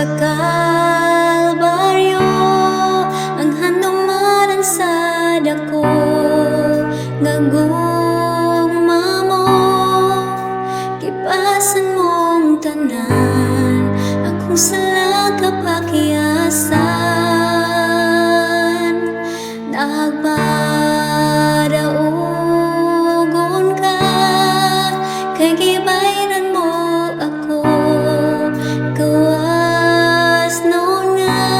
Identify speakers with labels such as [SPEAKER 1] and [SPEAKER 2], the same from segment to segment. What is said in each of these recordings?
[SPEAKER 1] sa Kalbaryo, ang hanumanan sa dako, gagugma mo, kipasan mong tanan, akong sala kapakyasan. Nagpadaogon ka, kay gibayran mo ako, gawas noon nga,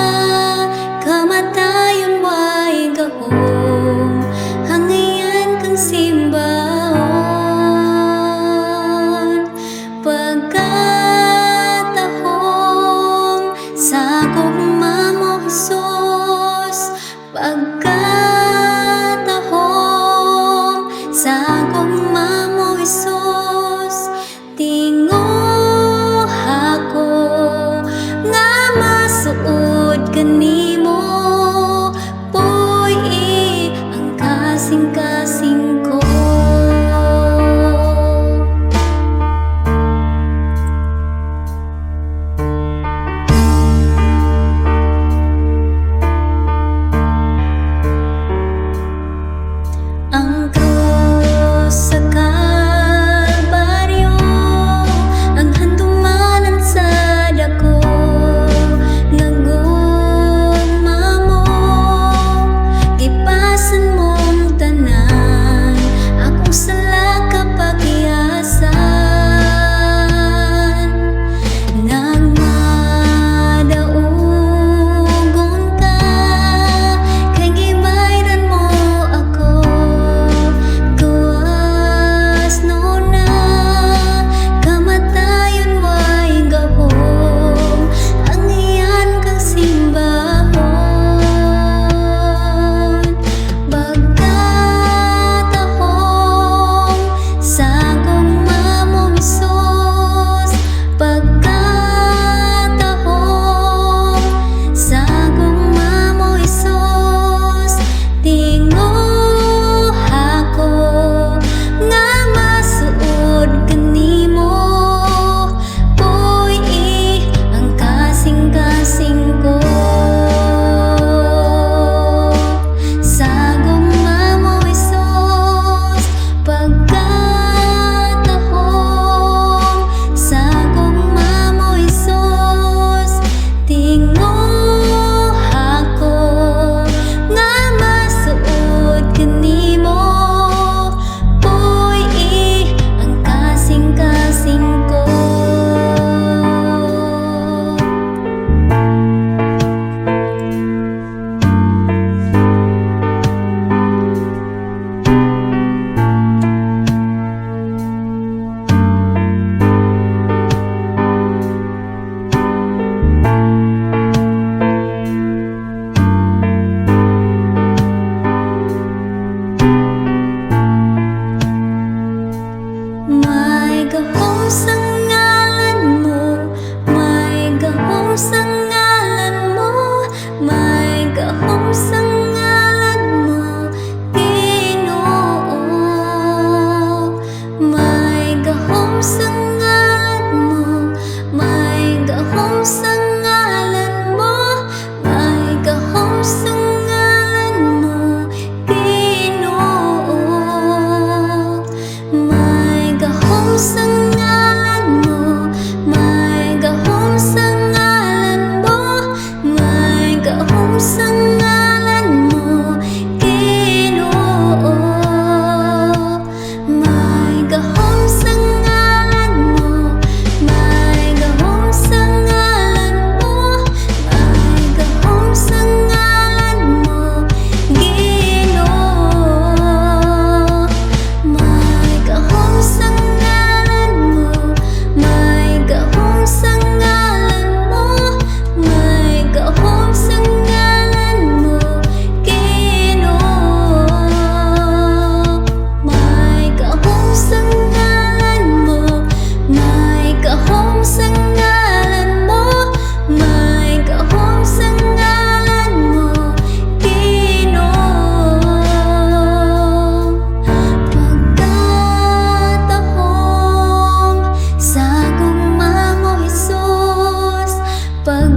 [SPEAKER 1] kamatayon way gahom, hangayan kang simbahon. Pagkatahong sa gugma mo, Jesus, pagkatahong sa gugma mo, Jesus, tinguh ako nga masuod kanimo, puy ang kasing-kasing ko. Ang krus sa Kalbaryo, ang handumanan sa dako, gagugma mo, gipasan mong tanan, akong sala kapakyasan. Nagmadaogon ka, kay gibayran mo ako, gawas noon na, kamatayon way gahom, hangayan kang simbahon. Pagkatahong sa gugma mo, Jesus, pagkatahong sa gugma mo, Jesus, tinguh ako nga masuod kanimo, puy ang kasing-kasing ko. Sa gugma mo, Jesus, pagkatahong sa gugma mo, Jesus, tinguh ako nga masuod kanimo, puy ang kasing-kasing ko. May gahom sa ngalan mo, may gahom sa ngalan mo, may gahom sa ngalan mo, Ginoo. May gahom sa ngalan mo, may gahom sa ngalan mo, may gahom sa ngalan mo, Ginoo. May gahom sa ngalan mo, may gahom sa ngalan mo, may gahom sa ngalan mo, Ginoo. May gahom sa ngalan mo, may gahom sa ngalan mo, may gahom sa ngalan mo, Ginoo. May gahom sa ngalan mo, may gahom sa ngalan mo, may gahom sa ngalan mo, Ginoo. May gahom sa ngalan mo, may gahom sa ngalan mo, may gahom sa ngalan mo, Ginoo. Pagkatahong sa gugma mo, Jesus, pag